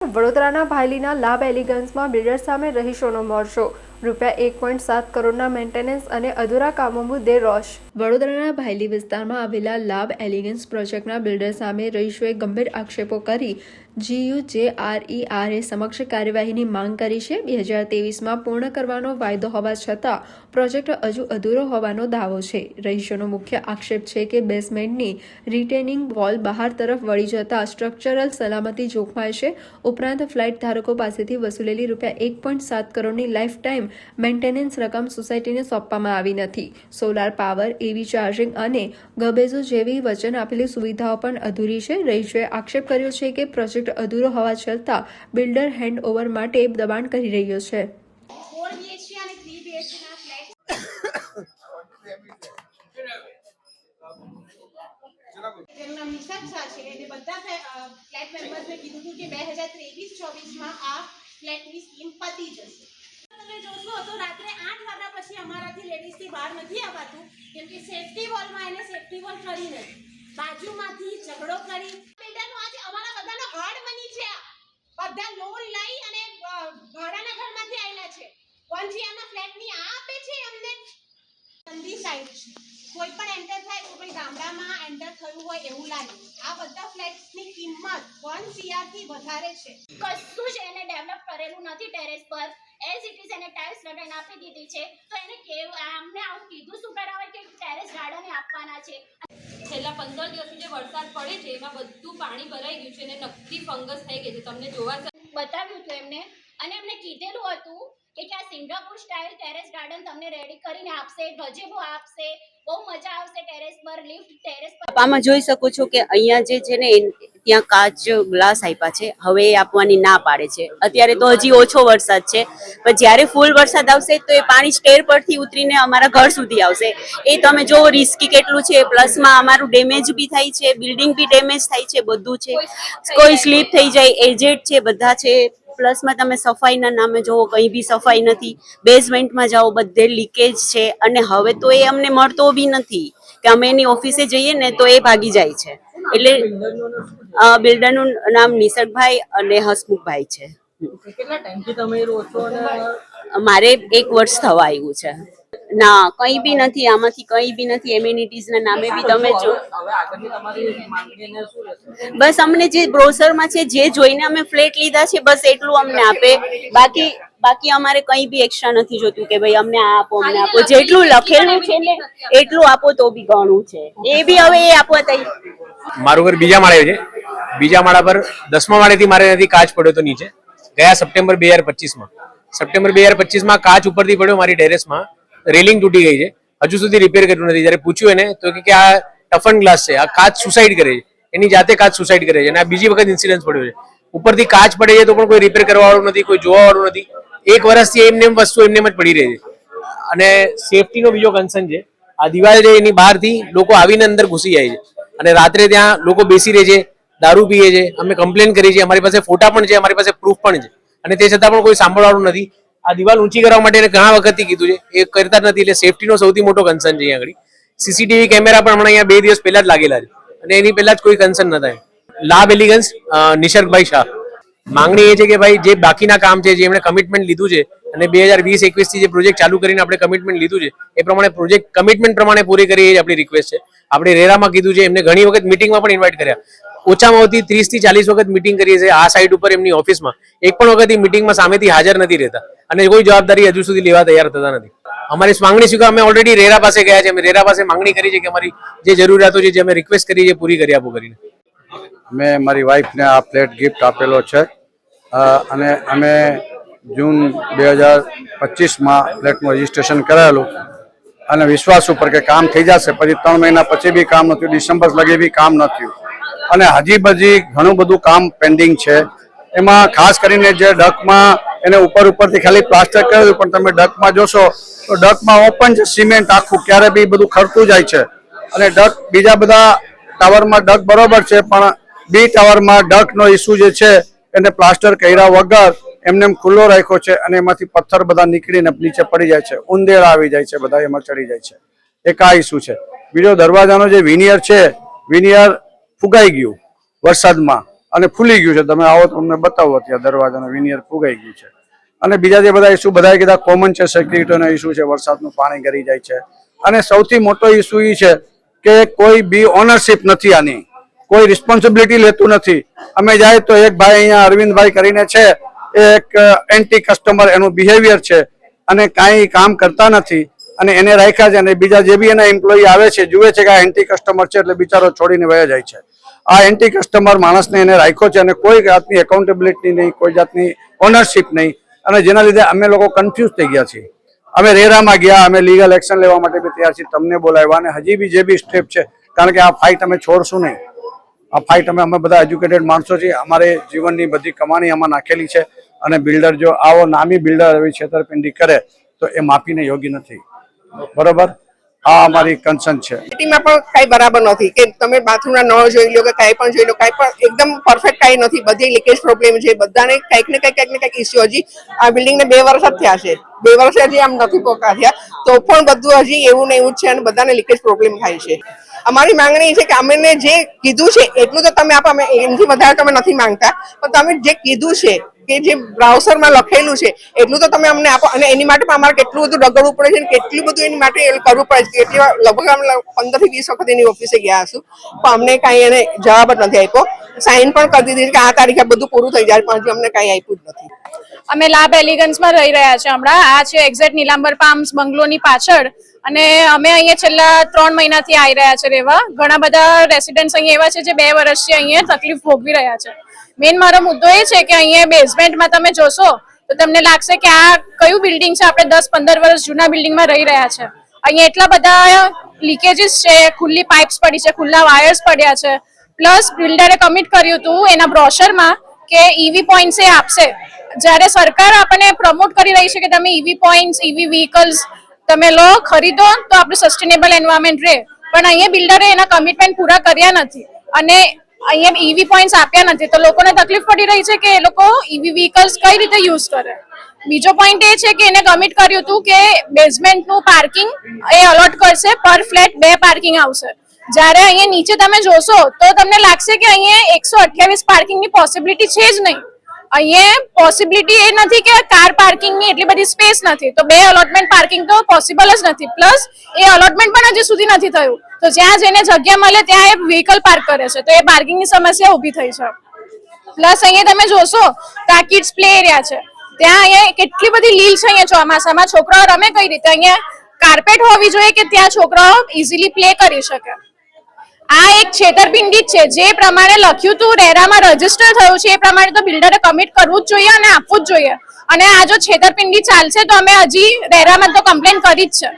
વડોદરાના ભાયલીના લાભ એલિગન્સમાં બિલ્ડર સામે રહીશોનો મોરચો. રૂપિયા 1.7 કરોડના મેન્ટેનન્સ અને અધૂરા કામો મુદ્દે રોષ. વડોદરાના ભાયલી વિસ્તારમાં આવેલા લાભ એલિગન્સ પ્રોજેક્ટના બિલ્ડર સામે રહીશોએ ગંભીર આક્ષેપો કરી GUJRERA સમક્ષ કાર્યવાહીની માંગ કરી છે. 2023માં પૂર્ણ કરવાનો વાયદો હોવા છતાં પ્રોજેક્ટ હજુ અધૂરો હોવાનો દાવો છે. રહીશોનો મુખ્ય આક્ષેપ છે કે બેઝમેન્ટની રિટેનિંગ વોલ બહાર તરફ વળી જતા સ્ટ્રક્ચરલ સલામતી જોખમાય છે. ઉપરાંત ફ્લાઇટ ધારકો પાસેથી વસૂલેલી રૂપિયા 1.7 કરોડની લાઈફ ટાઈમ મેન્ટેનન્સ રકમ સોસાયટીને સોંપવામાં આવી નથી. સોલાર પાવર, EV ચાર્જિંગ અને ગબેઝો જેવી વચન આપેલી સુવિધાઓ પણ અધૂરી છે. રહીશોએ આક્ષેપ કર્યો છે કે પ્રોજેક્ટ અધૂરો હોવા છતાં બિલ્ડર હેન્ડઓવર માટે દબાણ કરી રહ્યો છે. નિશાન શાહ છે એને બધા ફ્લેટ મેમ્બર્સને કીધું હતું કે 2023-24માં આ ફ્લેટની સ્કીમ પતી જશે. તમે જોશો તો રાત્રે 8 વાગ્યા પછી અમારાથી લેડીઝથી બહાર નથી આવતું કેમ કે સેફટી વોલમાં એને સેફટી વોલ કરી નથી. બાજુમાંથી ઝઘડો કરી બિલ્ડરનો આજે અમારા બધાનો હાડ બની છે. બધા લોન લઈ અને ભાડાના ઘરમાંથી આવેલા છે. 1 GRના ફ્લેટની આ આપે છે અમને ગંદી સાઈડ છે. કોઈ પણ એન્ટર થાય તો કોઈ ગામડામાં એન્ટર થયું હોય એવું લાગે. આ બધા ફ્લેટ્સની કિંમત 1 CR થી વધારે છે. કશું જ એને ડેવલપ કરેલું નથી. ટેરેસ પર એઝ ઇટ ઇઝ એને ટાઇલ્સ લગાવીને આપી દીધી છે. તો એને કેવું અમને આવું કીધું શું કરાવે કે ટેરેસ ગાર્ડન આપવાના છે. છેલ્લા 15 દિવસથી જે વરસાદ પડે છે એમાં બધું પાણી ભરાઈ ગયું છે અને નકલી ફંગસ થઈ ગઈ છે. તમને જોવા બતાવ્યું હતું એમને અને એમને કીધેલું હતું કે આ સિંગાપુર સ્ટાઇલ ટેરેસ ગાર્ડન તમને રેડી કરીને આપશે, ગજેબો આપશે, બહુ મજા આવશે ટેરેસ પર, લિફ્ટ ટેરેસ પર. આમાં જોઈ શકો છો કે અહીંયા જે છે ને ત્યાં કાચ ગ્લાસ આપ્યા છે, હવે એ આપવાની ના પાડે છે. અત્યારે તો હજી ઓછો વરસાદ છે, પણ જ્યારે ફૂલ વરસાદ આવશે તો એ પાણી સ્ટેર પરથી ઉતરીને અમારા ઘર સુધી આવશે. એ તમે જો રિસ્કી કેટલું છે. પ્લસમાં અમારું ડેમેજ બી થાય છે, બિલ્ડિંગ બી ડેમેજ થાય છે, બધું છે. કોઈ સ્લીપ થઈ જાય, એજેડ છે, બધા છે. પ્લસમાં તમે સફાઈના નામે જોવો કંઈ બી સફાઈ નથી. બેઝમેન્ટમાં જાઓ બધે લીકેજ છે અને હવે તો એ અમને મળતો બી નથી કે અમે એની ઓફિસે જઈએ ને તો એ ભાગી જાય છે. એટલે બિલ્ડરનું નામ નિસર્ગભાઈ અને હસમુખભાઈ છે. કેટલા ટાઈમથી તમે રહો છો? અને મારે 1 વર્ષ થવા આવ્યું છે. ના, કંઈ બી નથી, આમાંથી કંઈ બી નથી. એમ્યુનિટીઝના નામે બી તમે જો હવે આગળની તમારી માંગણીને શું રહેશે? બસ અમને જે બ્રોશરમાં છે, જે જોઈને અમે ફ્લેટ લીધા છે, બસ એટલું અમને આપે. બાકી અમારે કંઈ બી એક્સ્ટ્રા નથી જોતું કે ભાઈ અમને આ આપો, અમને આપો. જેટલું લખેલું છે ને એટલું આપો તો બી ઘણું છે. એ બી હવે એ આપવા તૈયાર. મારું ઘર બીજા માળે છે. બીજા માળા પર 10મા માળેથી મારે નથી કાચ પડ્યો તો નીચે ગયા સપ્ટેમ્બર 2025માં. સપ્ટેમ્બર 2025માં કાચ ઉપરથી પડ્યો મારી ટેરેસમાં. રેલિંગ તૂટી ગઈ છે. હજુ સુધી રિપેર કર્યું નથી. જ્યારે પૂછ્યું એને તો કે આ ટફન ગ્લાસ છે, આ કાચ સુસાઇડ કરે છે, એની જાતે કાચ સુસાઇડ કરે છે અને આ બીજી વખત ઇન્સિડન્સ પડ્યો છે. ઉપરથી કાચ પડે છે તો પણ કોઈ રિપેર કરવા વાળું નથી, કોઈ જોવા વાળું નથી. 1 વર્ષથી એમને વસ્તુ એમને જ પડી રહી છે. અને સેફટીનો બીજો કન્સર્ન છે. આ દિવાલ છે એની બહારથી લોકો આવીને અંદર ઘૂસી જાય છે અને રાત્રે ત્યાં લોકો બેસી રહે છે, દારૂ પીએ છે. અમે કમ્પ્લેન કરી છે, અમારી પાસે ફોટા પણ છે, અમારી પાસે પ્રૂફ પણ છે અને તે છતાં પણ કોઈ સાંભળવાનું નથી. આ દિવાલ ઊંચી કરવા માટે ઘણા વખતથી કીધું છે, એ કરતા નથી. એટલે સેફટીનો સૌથી મોટો કન્સર્ન છે અહીંયા આગળ. CCTV કેમેરા પણ હમણાં અહીંયા 2 દિવસ પહેલા જ લાગેલા છે અને એની પહેલા જ કોઈ કન્સર્ન નતા. લાભ એલિગન્સ, નિસર્ગભાઈ શાહ. માંગણી એ છે કે ભાઈ જે બાકીના કામ છે, જે એમણે કમિટમેન્ટ લીધું છે અને 2020-21 થી જે પ્રોજેક્ટ ચાલુ કરીને આપણે કમિટમેન્ટ લીધું છે એ પ્રમાણે પ્રોજેક્ટ કમિટમેન્ટ પ્રમાણે પૂરી કરી એ આપણી રિક્વેસ્ટ છે. આપણે રેરામાં કીધું છે, એમને ઘણી વખત મિટિંગમાં પણ ઇન્વાઇટ કર્યા. ઓછામાં ઓછી 30 થી 40 વખત મિટિંગ કરીએ છીએ આ સાઇટ ઉપર એમની ઓફિસમાં. એક પણ વખત એ મિટિંગમાં સામેથી હાજર નથી રહેતા અને કોઈ જવાબદારી હજુ સુધી લેવા તૈયાર થતા નથી. અમારી માંગણી સ્વીકાર અમે ઓલરેડી રેરા પાસે ગયા છે. અમે રેરા પાસે માંગણી કરી છે કે અમારી જે જરૂરિયાતો છે, જે અમે રિક્વેસ્ટ કરી છે, પૂરી કરી આપો કરીને. મેં મારી વાઈફને આ ફ્લેટ ગિફ્ટ આપેલો છે અને અમે જૂન 2025માં ફ્લેટનું રજીસ્ટ્રેશન કરાયેલું અને વિશ્વાસ ઉપર કે કામ થઈ જશે. પછી 3 મહિના પછી બી કામ નથ્યું, ડિસેમ્બર લગી બી કામ ન થયું અને હજી ઘણું બધું કામ પેન્ડિંગ છે. એમાં ખાસ કરીને જે ડકમાં એને ઉપરથી ખાલી પ્લાસ્ટર કરેલું, પણ તમે ડકમાં જોશો તો ડકમાં ઓપન છે સિમેન્ટ આખું, ક્યારે બી બધું ખરતું જાય છે. અને ડક બીજા બધા ટાવરમાં ડક બરોબર છે, પણ બી ટાવરમાં ડકનો ઇસ્યુ જે છે એને પ્લાસ્ટર કર્યા વગર એમને ખુલ્લો રાખ્યો છે અને એમાંથી પથ્થર બધા નીકળીને નીચે પડી જાય છે. ઉંદેડા આવી જાય છે, બધા એમાં ચડી જાય છે. એક આ ઇસ્યુ છે. બીજો દરવાજાનો જે વિનિયર છે, વિનિયર ફુગાઈ ગયું વરસાદમાં અને ફૂલી ગયું છે. તમે આવો તો તમને બતાવો, ત્યાં દરવાજાનો વિનિયર ફૂગાઈ ગયું છે. અને બીજા જે બધા ઇસ્યુ બધાએ કીધા કોમન છે, સેક્યુરિટીનો ઇસ્યુ છે, વરસાદનું પાણી ગરી જાય છે. અને સૌથી મોટો ઇસ્યુ એ છે કે કોઈ બી ઓનરશિપ નથી, આની કોઈ રિસ્પોન્સિબિલિટી લેતું નથી. અમે જાય તો એક ભાઈ અહીંયા અરવિંદભાઈ કરીને છે, એક એન્ટી કસ્ટમર એનું બિહેવિયર છે અને કાંઈ કામ કરતા નથી અને એને રાખ્યા છે. અને બીજા જે બી એના એમ્પ્લોયી આવે છે, જુએ છે કે આ એન્ટી કસ્ટમર છે એટલે બિચારો છોડીને વયા જાય છે. આ એન્ટી કસ્ટમર માણસને એને રાખ્યો છે અને કોઈ જાતની એકાઉન્ટેબિલિટી નહીં, કોઈ જાતની ઓનરશિપ નહીં. અને જેના લીધે અમે લોકો કન્ફ્યુઝ થઈ ગયા છીએ. અમે રેરામાં ગયા, અમે લીગલ એક્શન લેવા માટે બી તૈયાર છીએ, તમને બોલાવ્યા અને હજી બી જે બી સ્ટેપ છે, કારણ કે આ ફાઇટ અમે છોડશું નહીં. આ ફાઇટ અમે બધા એજ્યુકેટેડ માણસો છીએ, અમારે જીવનની બધી કમાણી આમાં નાખેલી છે. અને બિલ્ડર જો આવો નામી બિલ્ડર એવી છેતરપિંડી કરે તો એ માફીને યોગ્ય નથી. બરોબર, આ અમારી કન્સર્ન છે. સિટીમાં પણ કઈ બરાબર નથી કે તમે બાથરૂમના નળ જોઈ લો કે કાંઈ પણ જોઈ લો, કાંઈ પણ એકદમ પરફેક્ટ કાંઈ નથી. બધી લીકેજ પ્રોબ્લેમ છે, બધાને કંઈક ને કંઈક ઇસ્યુ. હજી આ બિલ્ડિંગને 2 વર્ષ જ થયા છે, 2 વર્ષે હજી આમ નથી પોકા થયા તો પણ બધું હજી એવું ને એવું જ છે અને બધાને લીકેજ પ્રોબ્લેમ થાય છે. અમારી માંગણી છે કે અમને જે કીધું છે એટલું તો તમે આપો, અમે એમથી વધારે તમે નથી માંગતા, પણ તમે જે કીધું છે કે જે બ્રાઉઝરમાં લખેલું છે એટલું તો તમે અમને આપો. અને એની માટે પણ અમારે કેટલું બધું ડગડવું પડે છે, કેટલું બધું એની માટે કરવું પડે છે. એટલી લગભગ અમે 15 થી 20 વખત એની ઓફિસે ગયા હશું, પણ અમને કાંઈ એને જવાબ જ નથી આપ્યો. સાઇન પણ કરી દીધી કે આ તારીખે બધું પૂરું થઈ જાય, પણ હજી અમને કાંઈ આપ્યું જ નથી. અમે લાભ એલિગન્સમાં રહી રહ્યા છે હમણાં. આ છે એક્ઝેક્ટ નીલાંબર પામ્સ બંગલોની પાછળ. અને અમે અહીંયા છેલ્લા 3 મહિનાથી આવી રહ્યા છે રહેવા. ઘણા બધા રેસિડન્ટ્સ અહીંયા એવા છે જે 2 વર્ષથી અહીંયા તકલીફ ભોગવી રહ્યા છે. મેઇન મારો મુદ્દો એ છે કે અહીંયા બેઝમેન્ટમાં તમે જોશો તો તમને લાગશે કે આ કયું બિલ્ડિંગ છે, આપણે 10-15 વર્ષ જૂના બિલ્ડિંગમાં રહી રહ્યા છે. અહીંયા એટલા બધા લીકેજીસ છે, ખુલ્લી પાઇપ્સ પડી છે, ખુલ્લા વાયર્સ પડ્યા છે. પ્લસ બિલ્ડરે કમિટ કર્યું હતું એના બ્રોશરમાં કે ઈવી પોઈન્ટ્સ એ આપશે. જ્યારે સરકાર આપણને પ્રમોટ કરી રહી છે કે તમે ઈવી પોઈન્ટ્સ, ઈવી વ્હીકલ્સ તમે લો, ખરીદો તો આપણું સસ્ટેનેબલ એન્વાયરમેન્ટ રહે, પણ અહીંયા બિલ્ડરે એના કમિટમેન્ટ પૂરા કર્યા નથી અને અહીંયા ઈવી પોઈન્ટ્સ આપ્યા નથી. તો લોકોને તકલીફ પડી રહી છે કે એ લોકો ઈવી વ્હીકલ્સ કઈ રીતે યુઝ કરે. બીજો પોઈન્ટ એ છે કે એને કમિટ કર્યું હતું કે બેઝમેન્ટનું પાર્કિંગ એ અલોટ કરશે, પર ફ્લેટ 2 પાર્કિંગ આવશે. જ્યારે અહીંયા નીચે તમે જોશો તો તમને લાગશે કે અહીંયા 128 પાર્કિંગની પોસિબિલિટી છે જ નહીં. અહીંયા પોસિબિલિટી એ નથી કે કાર પાર્કિંગની એટલી બધી સ્પેસ નથી, તો 2 અલોટમેન્ટ પાર્કિંગ તો પોસિબલ જ નથી. પ્લસ એ અલોટમેન્ટ પણ હજી સુધી નથી થયું, તો જ્યાં જેને જગ્યા મળે ત્યાં એ વ્હીકલ પાર્ક કરે છે, તો એ પાર્કિંગની સમસ્યા ઊભી થઈ છે. પ્લસ અહીંયા તમે જોશો તો આ કિડ્સ પ્લે એરિયા છે, ત્યાં અહીંયા કેટલી બધી લીલ છે. અહીંયા ચોમાસામાં છોકરાઓ રમે કઈ રીતે? અહીંયા કાર્પેટ હોવી જોઈએ કે ત્યાં છોકરાઓ ઇઝીલી પ્લે કરી શકે. આ એક છેતરપિંડી જ છે. જે પ્રમાણે લખ્યું હતું, રેરામાં રજીસ્ટર થયું છે, એ પ્રમાણે તો બિલ્ડરે કમિટ કરવું જ જોઈએ અને આપવું જ જોઈએ. અને આ જો છેતરપિંડી ચાલશે તો અમે હજી રેરામાં તો કમ્પ્લેન કરી જ છે.